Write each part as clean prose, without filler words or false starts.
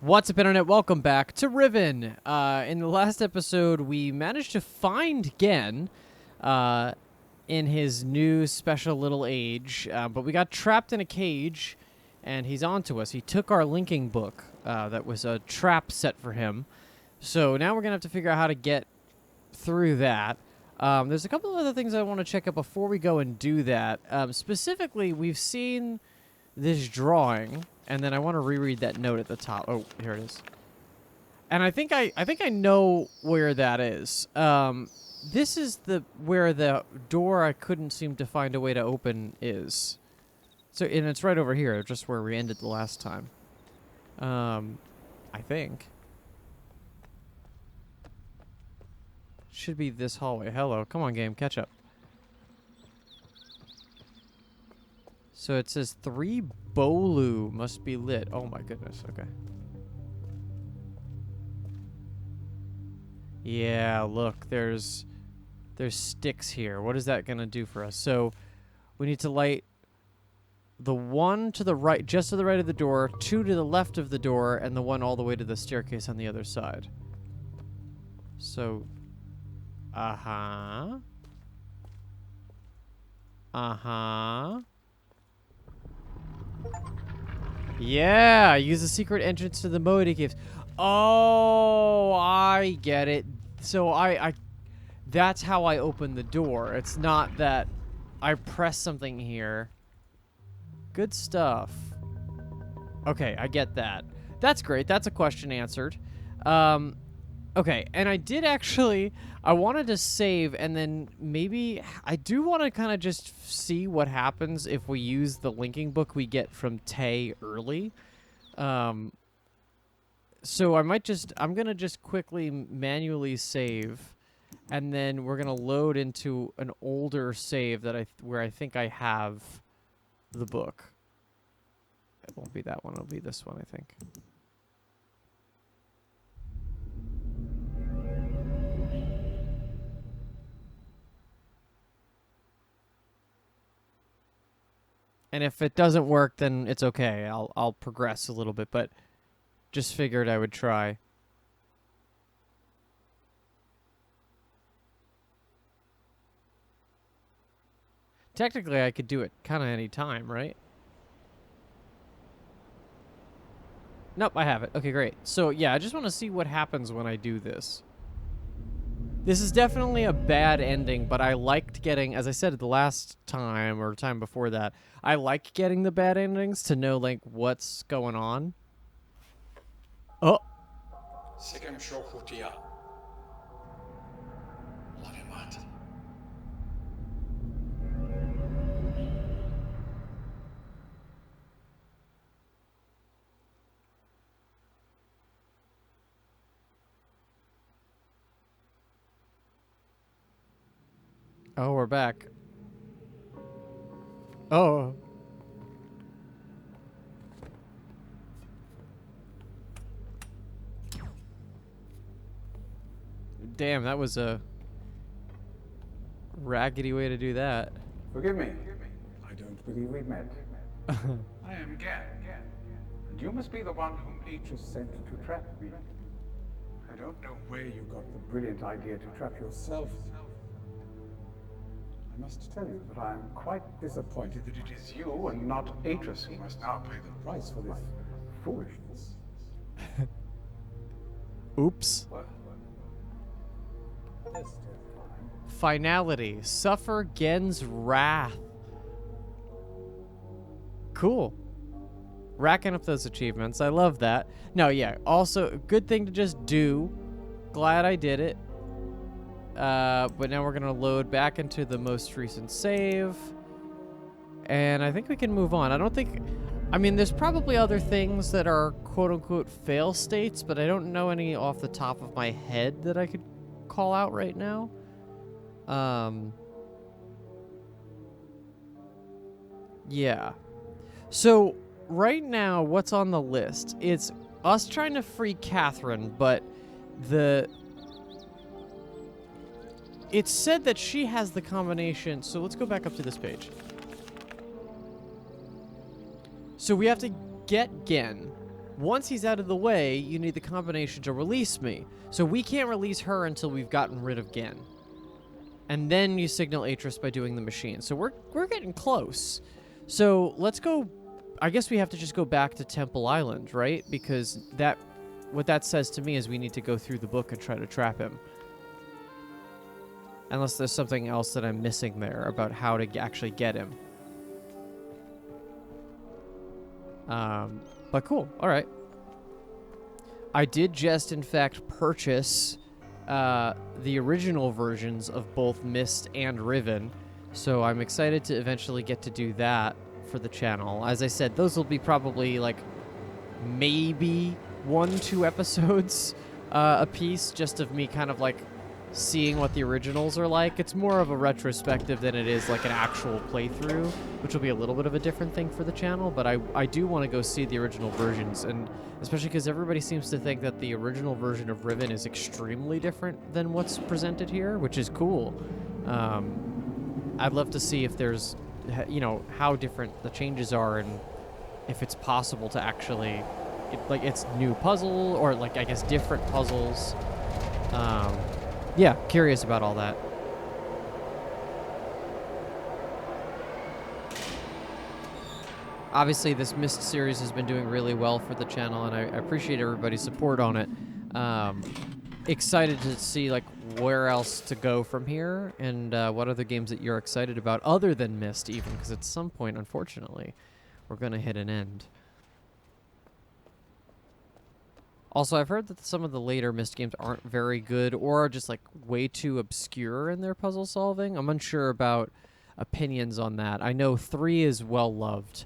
What's up, Internet? Welcome back to Riven. In the last episode, we managed to find Gehn in his new special little age, but we got trapped in a cage, and he's onto us. He took our linking book that was a trap set for him. So now we're going to have to figure out how to get through that. There's a couple of other things I want to check out before we go and do that. Specifically, we've seen this drawing, and then I want to reread that note at the top. Oh, here it is. And I think I know where that is. This is where the door I couldn't seem to find a way to open is. So, and it's right over here, just where we ended the last time. I think. Should be this hallway. Hello. Come on, game. Catch up. So it says 3 Bolu must be lit. Oh my goodness. Okay. Yeah, look. There's sticks here. What is that going to do for us? So we need to light the one to the right, just to the right of the door, 2 to the left of the door, and the one all the way to the staircase on the other side. So, uh-huh. Uh-huh. Yeah, use the secret entrance to the Moody Caves. Oh, I get it. So that's how I open the door. It's not that I press something here. Good stuff. Okay, I get that. That's great. That's a question answered. Okay, and I did actually, I wanted to save, and then maybe, I do want to kind of just see what happens if we use the linking book we get from Tay early. So I'm going to just quickly manually save, and then we're going to load into an older save that where I think I have the book. It won't be that one, it'll be this one, I think. And if it doesn't work, then it's okay. I'll progress a little bit, but just figured I would try. Technically, I could do it kind of any time, right? Nope, I have it. Okay, great. So, yeah, I just want to see what happens when I do this. This is definitely a bad ending, but I liked getting, as I said the last time or time before that, I like getting the bad endings to know, like, what's going on. Oh. Oh, we're back. Oh. Damn, that was a raggedy way to do that. Forgive me. I don't believe we met. I am Gehn. And you must be the one whom Atrus sent to trap me. I don't know where you got the brilliant idea to trap yourself. I must tell you that I am quite disappointed that it is you and not Atrus who must now pay the price for this foolishness. Oops. Finality. Suffer Gehn's wrath. Cool. Racking up those achievements. I love that. No, yeah. Also, a good thing to just do. Glad I did it. But now we're going to load back into the most recent save. And I think we can move on. I mean, there's probably other things that are quote-unquote fail states, but I don't know any off the top of my head that I could call out right now. Yeah. So, right now, what's on the list? It's us trying to free Catherine, but it's said that she has the combination. So let's go back up to this page. So we have to get Gehn. Once he's out of the way, you need the combination to release me. So we can't release her until we've gotten rid of Gehn. And then you signal Atrus by doing the machine. So we're getting close. So let's go. I guess we have to just go back to Temple Island, right? Because what that says to me is we need to go through the book and try to trap him. Unless there's something else that I'm missing there about how to actually get him. But cool. All right. I did just, in fact, purchase the original versions of both Myst and Riven, so I'm excited to eventually get to do that for the channel. As I said, those will be probably, like, maybe 1-2 episodes a piece, just of me kind of, like, seeing what the originals are like. It's more of a retrospective than it is like an actual playthrough, which will be a little bit of a different thing for the channel, but I do want to go see the original versions, and especially because everybody seems to think that the original version of Riven is extremely different than what's presented here, which is cool. I'd love to see if there's, you know, how different the changes are, and if it's possible to actually, like, it's new puzzle, or, like, I guess different puzzles. Yeah, curious about all that. Obviously, this Myst series has been doing really well for the channel, and I appreciate everybody's support on it. Excited to see, like, where else to go from here, and what other games that you're excited about, other than Myst, even, because at some point, unfortunately, we're going to hit an end. Also, I've heard that some of the later Myst games aren't very good, or are just, like, way too obscure in their puzzle solving. I'm unsure about opinions on that. I know 3 is well loved,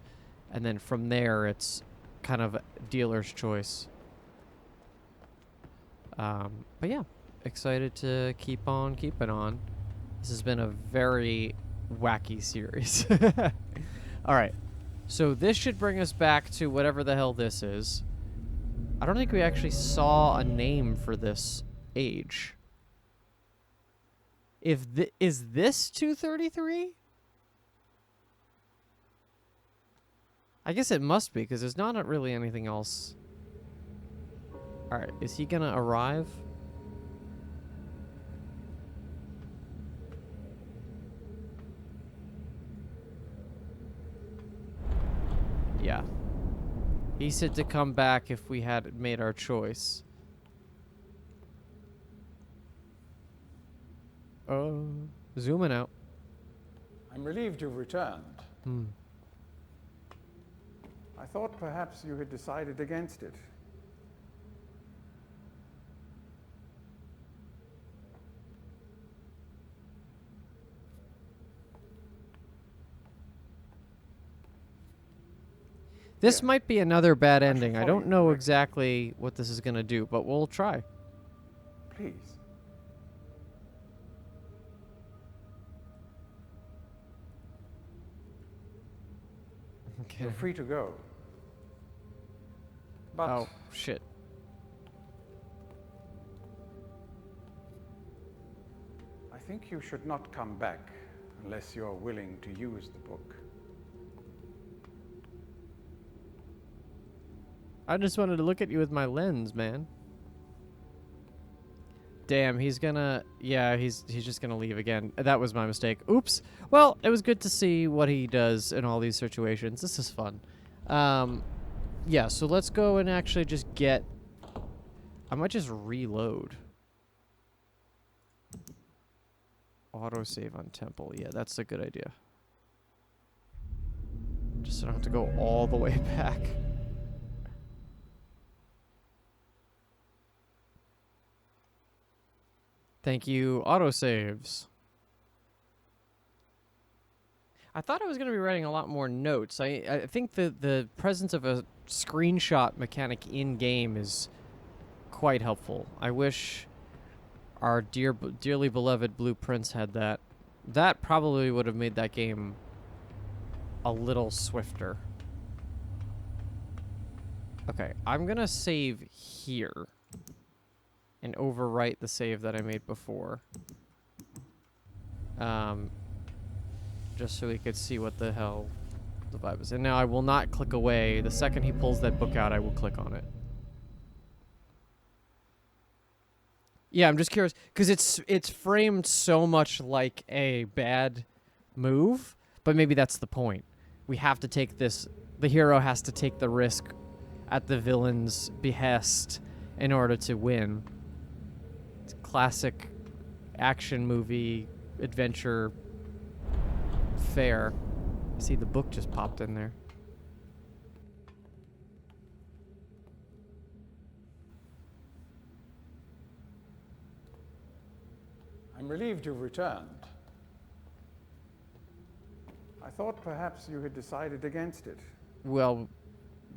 and then from there, it's kind of dealer's choice. But yeah, excited to keep on keeping on. This has been a very wacky series. All right, so this should bring us back to whatever the hell this is. I don't think we actually saw a name for this age. Is this 233? I guess it must be, because there's not really anything else. Alright, is he gonna arrive? Yeah. He said to come back if we had made our choice. Zooming out. I'm relieved you've returned. I thought perhaps you had decided against it. This might be another bad ending. I follow don't you know directly. exactly what this is going to do, but we'll try. Please. Okay. You're free to go. But Oh, shit. I think you should not come back unless you're willing to use the book. I just wanted to look at you with my lens, man. Damn, he's gonna... Yeah, he's just gonna leave again. That was my mistake. Oops. Well, it was good to see what he does in all these situations. This is fun. Yeah, so let's go and actually just get... I might just reload. Autosave on Temple. Yeah, that's a good idea. Just so I don't have to go all the way back. Thank you, autosaves. I thought I was going to be writing a lot more notes. I think the presence of a screenshot mechanic in-game is quite helpful. I wish our dearly beloved blueprints had that. That probably would have made that game a little swifter. Okay, I'm going to save here and overwrite the save that I made before. Just so we could see what the hell The vibe is. And now I will not click away. The second he pulls that book out, I will click on it. Yeah, I'm just curious because it's framed so much like a bad move, but maybe that's the point. We have to take this. The hero has to take the risk at the villain's behest in order to win. It's classic action movie adventure fare. See, the book just popped in there. I'm relieved you've returned. I thought perhaps you had decided against it. Well,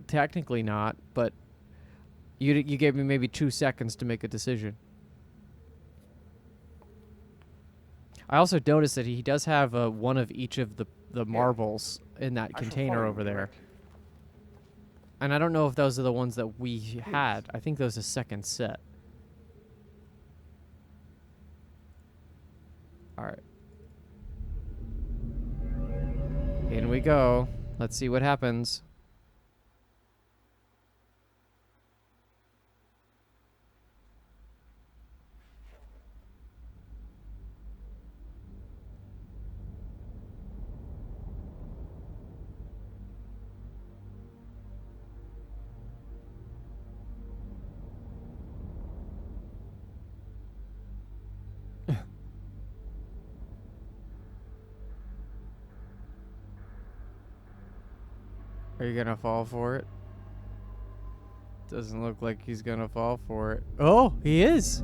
technically not, but you gave me maybe 2 seconds to make a decision. I also noticed that he does have one of each of the marbles in that container over there. And I don't know if those are the ones that we had. I think those are second set. All right. In we go. Let's see what happens. Are you gonna fall for it? Doesn't look like he's gonna fall for it. Oh, he is!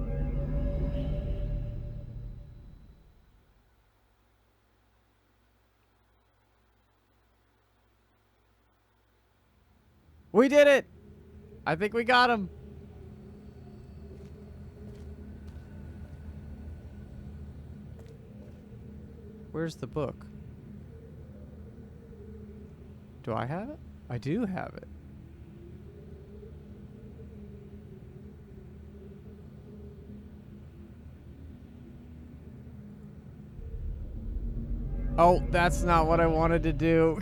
We did it! I think we got him. Where's the book? Do I have it? I do have it. Oh, that's not what I wanted to do.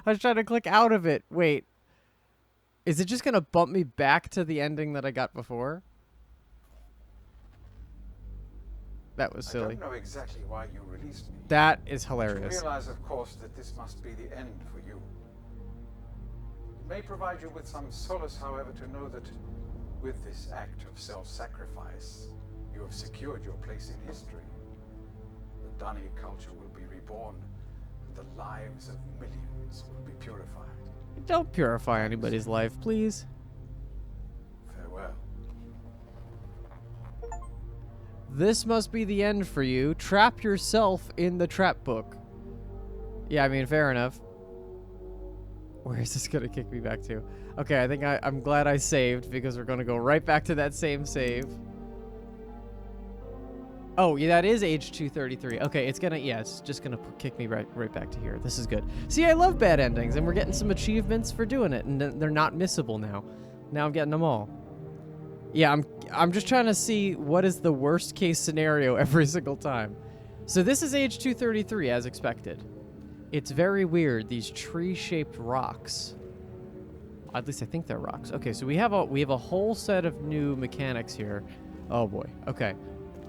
I was trying to click out of it. Wait. Is it just going to bump me back to the ending that I got before? That was silly. I don't know exactly why you released me. That is hilarious. You realize, of course, that this must be the end for you. It may provide you with some solace, however, to know that with this act of self-sacrifice, you have secured your place in history. The Dunny culture will be reborn, and the lives of millions will be purified. Don't purify anybody's life, please. Farewell. This must be the end for you. Trap yourself in the trap book. Yeah, I mean, fair enough. Where is this going to kick me back to? Okay, I think I'm glad I saved because we're going to go right back to that same save. Oh, yeah, that is age 233. Okay, it's gonna, yeah, it's just gonna kick me right back to here. This is good. See, I love bad endings, and we're getting some achievements for doing it, and they're not missable now. Now I'm getting them all. Yeah, I'm just trying to see what is the worst case scenario every single time. So this is age 233, as expected. It's very weird, these tree-shaped rocks. At least I think they're rocks. Okay, so we have a whole set of new mechanics here. Oh boy. Okay.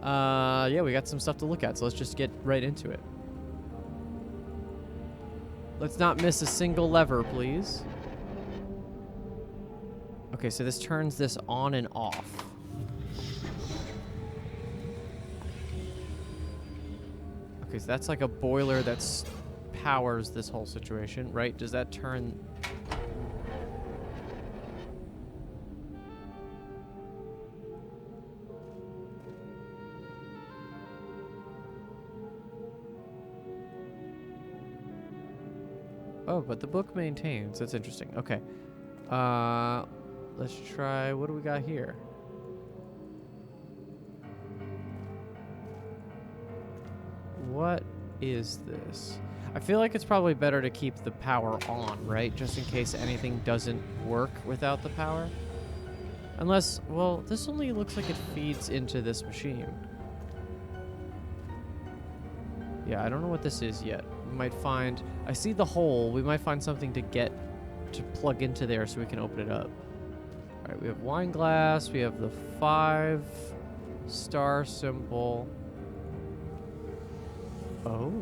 Yeah, we got some stuff to look at, so let's just get right into it. Let's not miss a single lever, please. Okay, so this turns this on and off. Okay, so that's like a boiler that powers this whole situation, right? Does that turn... Oh, but the book maintains. That's interesting. Okay. Let's try... What do we got here? What is this? I feel like it's probably better to keep the power on, right? Just in case anything doesn't work without the power. Unless... Well, this only looks like it feeds into this machine. Yeah, I don't know what this is yet. We might find... I see the hole. We might find something to plug into there so we can open it up. All right, we have wine glass. We have the 5-star symbol. Oh.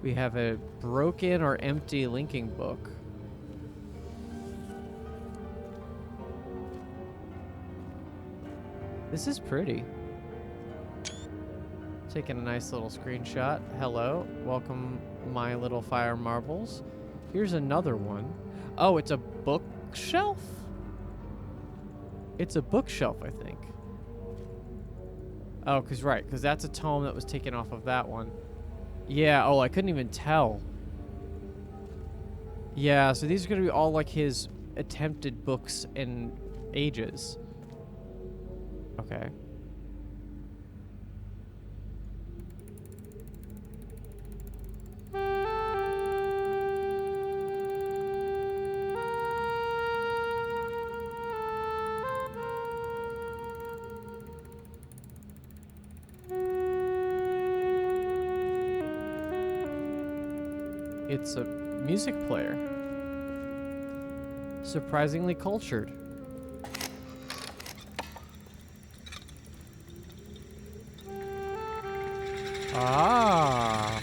We have a broken or empty linking book. This is pretty. Taking a nice little screenshot. Hello. Welcome, my little fire marbles. Here's another one. Oh, it's a bookshelf? It's a bookshelf, I think. Oh, because that's a tome that was taken off of that one. Yeah, oh, I couldn't even tell. Yeah, so these are going to be all like his attempted books and ages. Okay. It's a music player. Surprisingly cultured. Ah.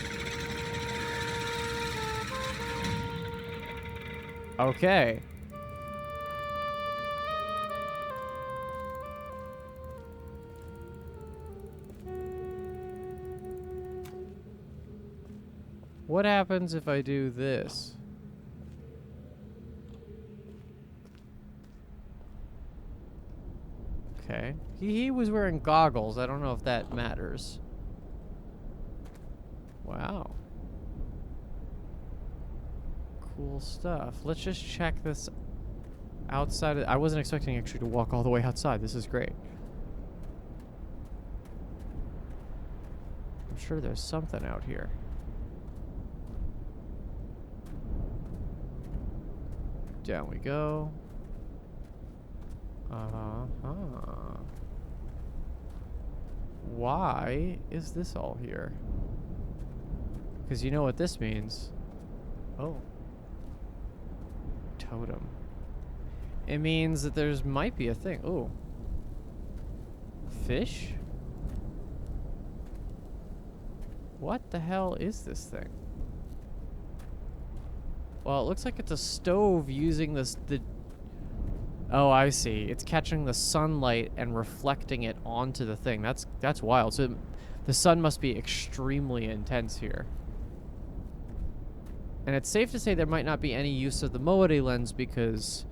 Okay. What happens if I do this? Okay. He was wearing goggles. I don't know if that matters. Wow. Cool stuff. Let's just check this outside. I wasn't expecting actually to walk all the way outside. This is great. I'm sure there's something out here. Down we go. Uh-huh. Why is this all here? Because you know what this means. Oh. Totem. It means that there's might be a thing. Ooh. Fish? What the hell is this thing? Well, it looks like it's a stove using the... Oh, I see. It's catching the sunlight and reflecting it onto the thing. That's wild. So the sun must be extremely intense here. And it's safe to say there might not be any use of the Moede lens because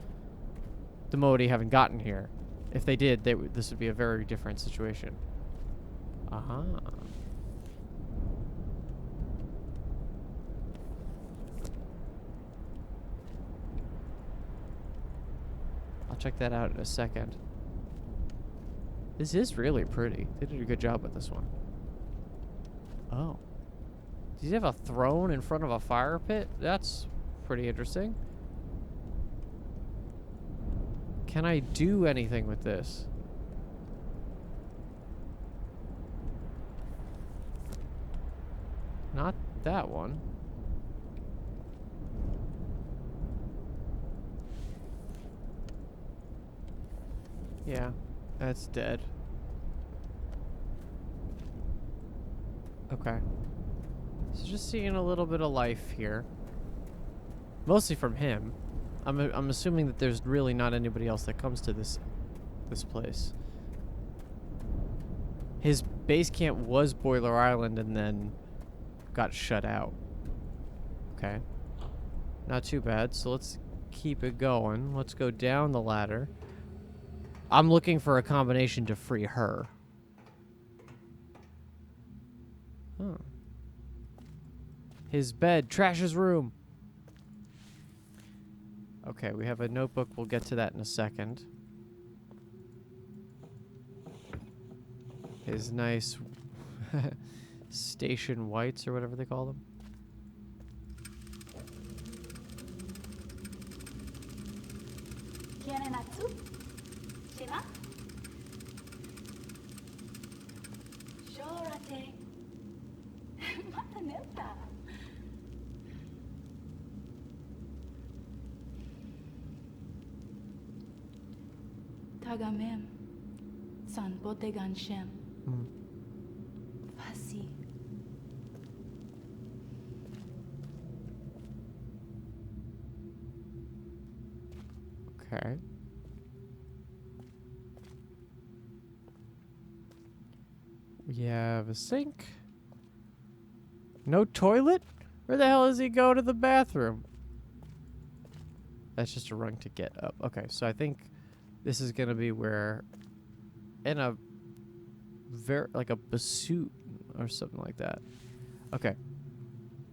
the Moede haven't gotten here. If they did, this would be a very different situation. Uh-huh. I'll check that out in a second. This is really pretty. They did a good job with this one. Oh. Does he have a throne in front of a fire pit? That's pretty interesting. Can I do anything with this? Not that one. Yeah, that's dead. Okay. So just seeing a little bit of life here. Mostly from him. I'm assuming that there's really not anybody else that comes to this place. His base camp was Boiler Island and then got shut out. Okay. Not too bad. So let's keep it going. Let's go down the ladder. I'm looking for a combination to free her. Huh. His bed. Trash's room. Okay, we have a notebook. We'll get to that in a second. His nice station whites or whatever they call them. Tagamem. San Botegan Shem. Fasi. Okay. We have a sink. No toilet? Where the hell does he go to the bathroom? That's just a rung to get up. Okay, so I think this is gonna be where, in a like a bassoon or something like that. Okay.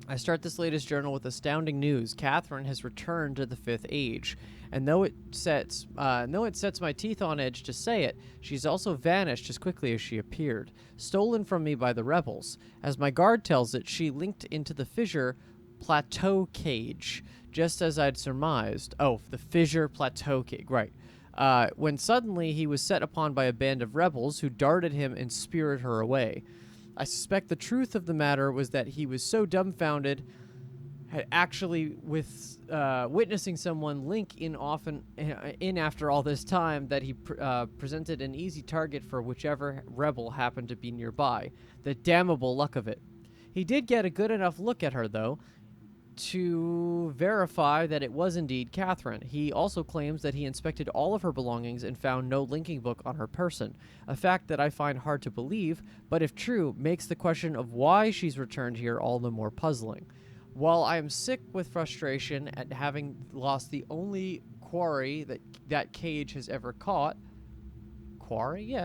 I start this latest journal with astounding news. Catherine has returned to the Fifth Age, and though it sets my teeth on edge to say it, she's also vanished as quickly as she appeared, stolen from me by the rebels. As my guard tells it, she linked into the fissure plateau cage, just as I'd surmised. Oh, the fissure plateau cage, right. When suddenly he was set upon by a band of rebels who darted him and speared her away. I suspect the truth of the matter was that he was so dumbfounded, had actually witnessing someone link in after all this time, that he presented an easy target for whichever rebel happened to be nearby. The damnable luck of it. He did get a good enough look at her, though, to verify that it was indeed Catherine. He also claims that he inspected all of her belongings and found no linking book on her person, a fact that I find hard to believe, but if true, makes the question of why she's returned here all the more puzzling. While I am sick with frustration at having lost the only quarry that Cage has ever caught, quarry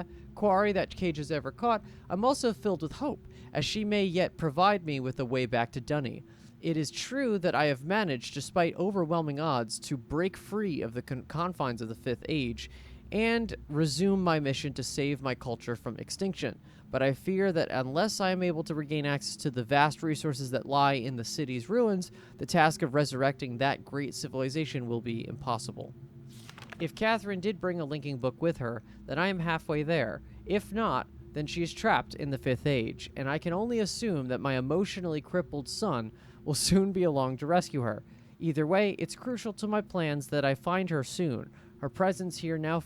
that Cage has ever caught, I'm also filled with hope, as she may yet provide me with a way back to Dunny. It is true that I have managed, despite overwhelming odds, to break free of the confines of the Fifth Age and resume my mission to save my culture from extinction. But I fear that unless I am able to regain access to the vast resources that lie in the city's ruins, the task of resurrecting that great civilization will be impossible. If Catherine did bring a linking book with her, then I am halfway there. If not, then she is trapped in the Fifth Age, and I can only assume that my emotionally crippled son will soon be along to rescue her. Either way, it's crucial to my plans that I find her soon. Her presence here now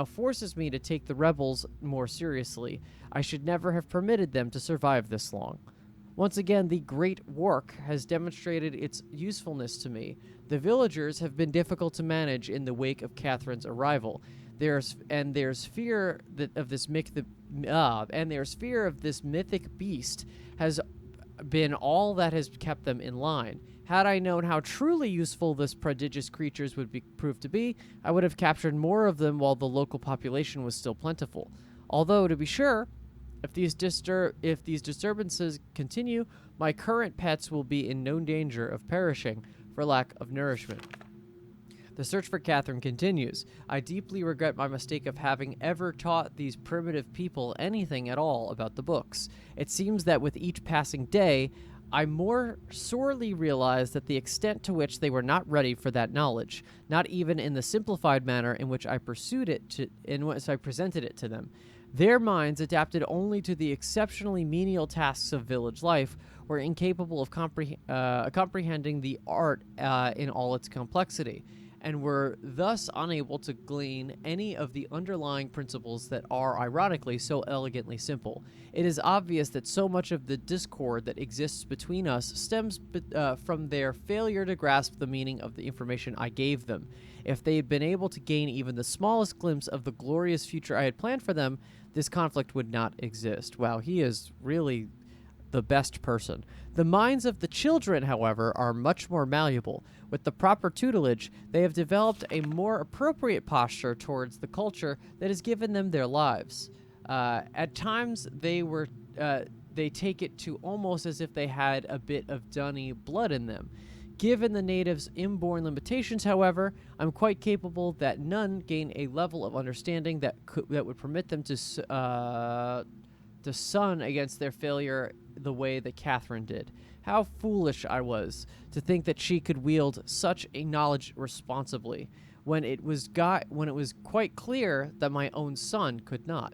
forces me to take the rebels more seriously. I should never have permitted them to survive this long. Once again, the Great Work has demonstrated its usefulness to me. The villagers have been difficult to manage in the wake of Catherine's arrival. There's fear of this mythic beast has been all that has kept them in line. Had I known how truly useful this prodigious creatures would prove to be, I would have captured more of them while the local population was still plentiful. Although, to be sure, if these disturbances continue, my current pets will be in no danger of perishing for lack of nourishment. The search for Catherine continues. I deeply regret my mistake of having ever taught these primitive people anything at all about the books. It seems that with each passing day, I more sorely realize that the extent to which they were not ready for that knowledge, not even in the simplified manner in which I presented it to them. Their minds, adapted only to the exceptionally menial tasks of village life, were incapable of comprehending the art in all its complexity, and were thus unable to glean any of the underlying principles that are, ironically, so elegantly simple. It is obvious that so much of the discord that exists between us stems from their failure to grasp the meaning of the information I gave them. If they had been able to gain even the smallest glimpse of the glorious future I had planned for them, this conflict would not exist. Wow, he is really the best person. The minds of the children, however, are much more malleable. With the proper tutelage, they have developed a more appropriate posture towards the culture that has given them their lives. At times, they take it to almost as if they had a bit of Dunny blood in them. Given the natives' inborn limitations, however, I'm quite capable that none gain a level of understanding that would permit them to sun against their failure the way that Catherine did. How foolish I was to think that she could wield such a knowledge responsibly, when it was quite clear that my own son could not.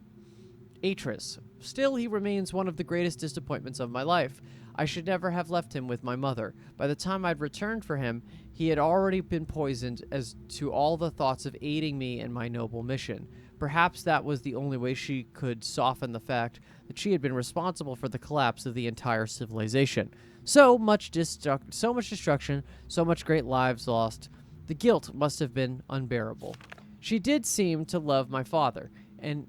Atrus. Still, he remains one of the greatest disappointments of my life. I should never have left him with my mother. By the time I'd returned for him, he had already been poisoned as to all the thoughts of aiding me in my noble mission. Perhaps that was the only way she could soften the fact that she had been responsible for the collapse of the entire civilization. So much destruction, so much great lives lost. The guilt must have been unbearable. She did seem to love my father, and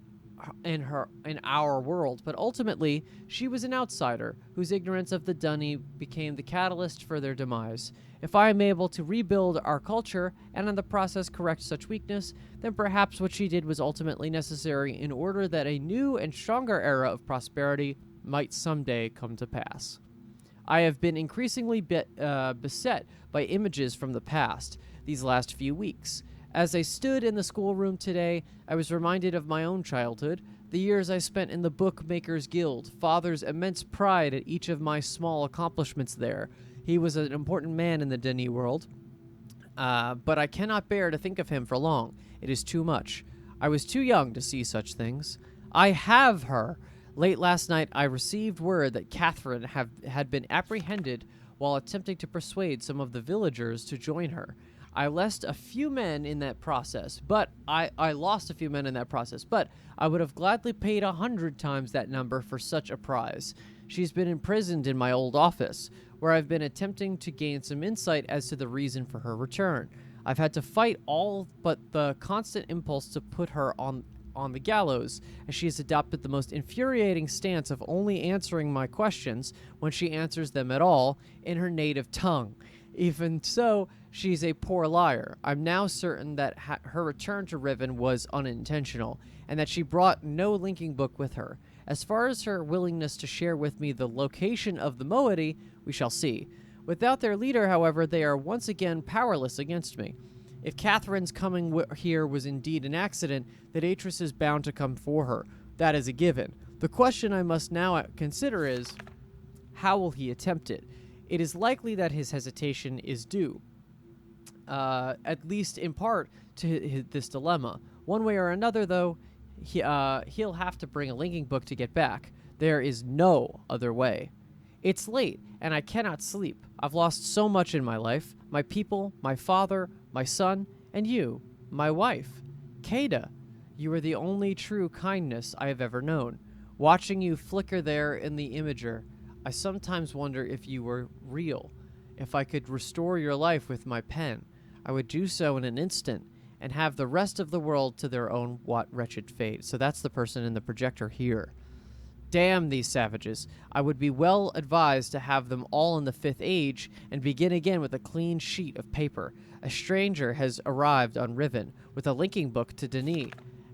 in our world, but ultimately she was an outsider whose ignorance of the Dunny became the catalyst for their demise. If I am able to rebuild our culture and in the process correct such weakness, then perhaps what she did was ultimately necessary in order that a new and stronger era of prosperity might someday come to pass. I have been increasingly beset by images from the past these last few weeks. As I stood in the schoolroom today, I was reminded of my own childhood, the years I spent in the Bookmakers Guild, Father's immense pride at each of my small accomplishments there. He was an important man in the Denis world, but I cannot bear to think of him for long. It is too much. I was too young to see such things. I have her. Late last night, I received word that Catherine had been apprehended while attempting to persuade some of the villagers to join her. I lost a few men in that process, but I would have gladly paid 100 times that number for such a prize. She's been imprisoned in my old office, where I've been attempting to gain some insight as to the reason for her return. I've had to fight all but the constant impulse to put her on the gallows, as she has adopted the most infuriating stance of only answering my questions, when she answers them at all, in her native tongue. Even so, she's a poor liar. I'm now certain that her return to Riven was unintentional, and that she brought no linking book with her. As far as her willingness to share with me the location of the moiety, we shall see. Without their leader, however, they are once again powerless against me. If Catherine's coming here was indeed an accident, that Atrus is bound to come for her. That is a given. The question I must now consider is, how will he attempt it? It is likely that his hesitation is due, at least in part, to this dilemma. One way or another, though, he'll have to bring a linking book to get back. There is no other way. It's late, and I cannot sleep. I've lost so much in my life. My people, my father, my son, and you, my wife. Kada, you are the only true kindness I have ever known. Watching you flicker there in the imager, I sometimes wonder if you were real. If I could restore your life with my pen, I would do so in an instant and have the rest of the world to their own wretched fate. So that's the person in the projector here. Damn these savages. I would be well advised to have them all in the 5th age and begin again with a clean sheet of paper. A stranger has arrived on Riven with a linking book to Denis.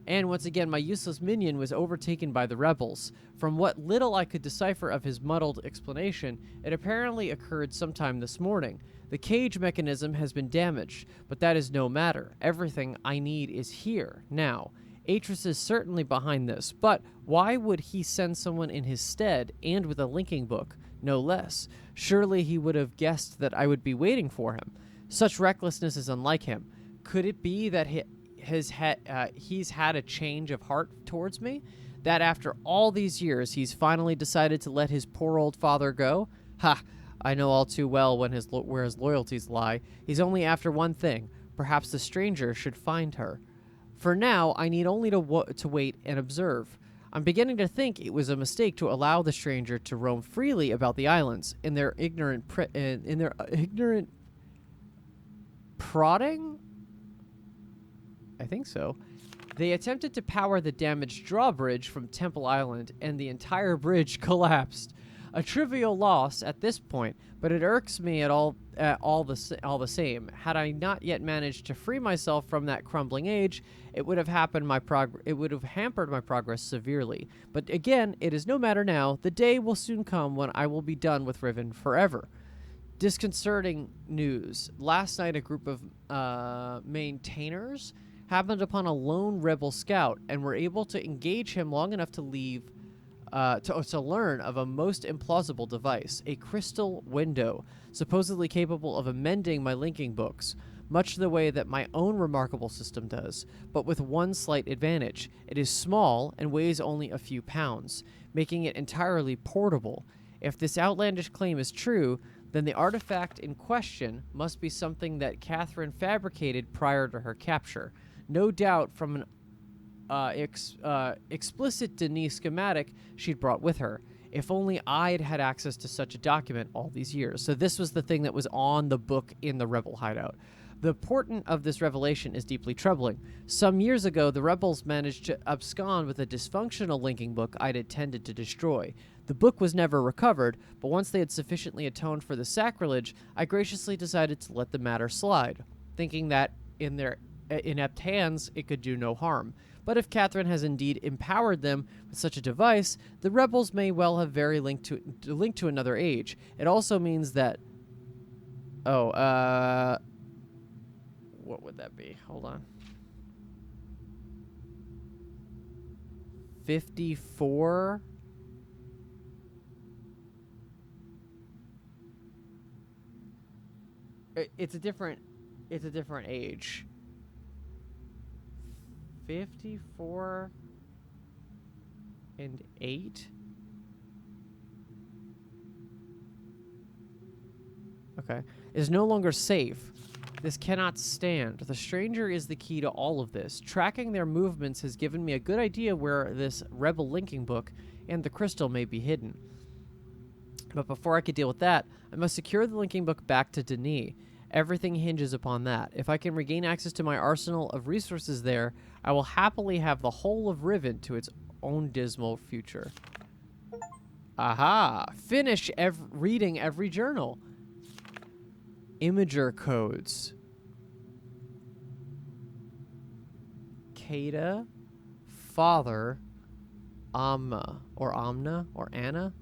And once again, my useless minion was overtaken by the rebels. From what little I could decipher of his muddled explanation, it apparently occurred sometime this morning. The cage mechanism has been damaged, but that is no matter. Everything I need is here, now. Atrus is certainly behind this, but why would he send someone in his stead, and with a linking book, no less? Surely he would have guessed that I would be waiting for him. Such recklessness is unlike him. Could it be that he's had a change of heart towards me? That after all these years, he's finally decided to let his poor old father go? Ha! I know all too well where his loyalties lie. He's only after one thing. Perhaps the stranger should find her. For now, I need only to wait and observe. I'm beginning to think it was a mistake to allow the stranger to roam freely about the islands in their ignorant prodding? I think so. They attempted to power the damaged drawbridge from Temple Island, and the entire bridge collapsed. A trivial loss at this point, but it irks me all the same. Had I not yet managed to free myself from that crumbling age, it would have hampered my progress severely. But again, it is no matter now. The day will soon come when I will be done with Riven forever. Disconcerting news. Last night, a group of maintainers happened upon a lone rebel scout and were able to engage him long enough to learn of a most implausible device, a crystal window, supposedly capable of amending my linking books, much the way that my own remarkable system does, but with one slight advantage. It is small and weighs only a few pounds, making it entirely portable. If this outlandish claim is true, then the artifact in question must be something that Catherine fabricated prior to her capture. No doubt from an explicit Denis schematic she'd brought with her. If only I'd had access to such a document all these years. So this was the thing that was on the book in the Rebel hideout. The importance of this revelation is deeply troubling. Some years ago, the rebels managed to abscond with a dysfunctional linking book I'd intended to destroy. The book was never recovered, but once they had sufficiently atoned for the sacrilege, I graciously decided to let the matter slide, thinking that in their inept hands it could do no harm. But if Catherine has indeed empowered them with such a device, the rebels may well have very linked to another age. It also means that... what would that be? Hold on. 54? It's a different age. 54 and 8? Okay. Is no longer safe. This cannot stand. The stranger is the key to all of this. Tracking their movements has given me a good idea where this rebel linking book and the crystal may be hidden. But before I could deal with that, I must secure the linking book back to Denis. Everything hinges upon that. If I can regain access to my arsenal of resources there, I will happily have the whole of Riven to its own dismal future. Aha! Finish reading every journal. Imager codes. Kada, father, Amma, or Amna, or Anna.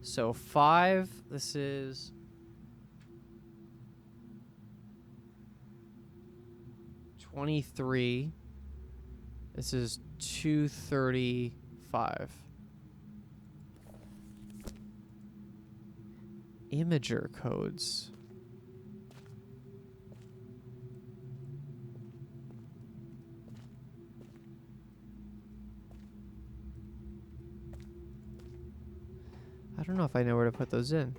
So 5, this is... $23. This is $235. Imager codes. I don't know if I know where to put those in.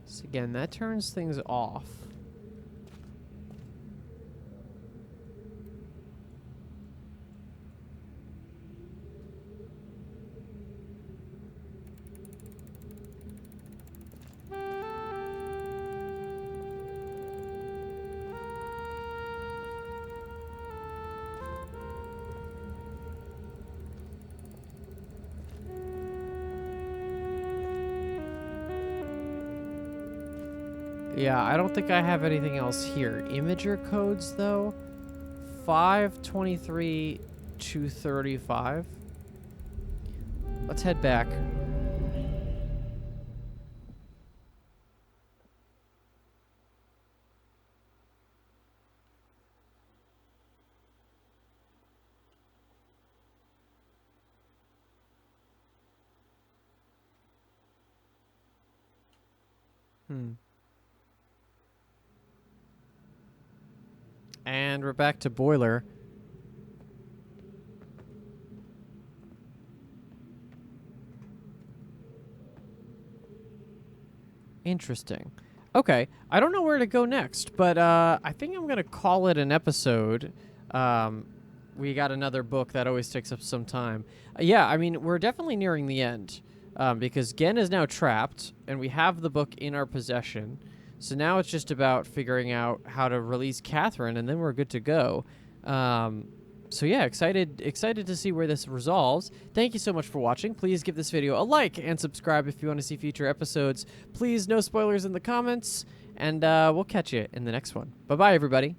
So again, that turns things off. Yeah, I don't think I have anything else here. Imager codes, though. 523 235. Let's head back. And we're back to boiler. Interesting. Okay, I don't know where to go next, but I think I'm going to call it an episode. We got another book that always takes up some time. Yeah, I mean, we're definitely nearing the end because Gehn is now trapped, and we have the book in our possession. So now it's just about figuring out how to release Catherine, and then we're good to go. So yeah, excited to see where this resolves. Thank you so much for watching. Please give this video a like and subscribe if you want to see future episodes. Please, no spoilers in the comments, and we'll catch you in the next one. Bye-bye, everybody.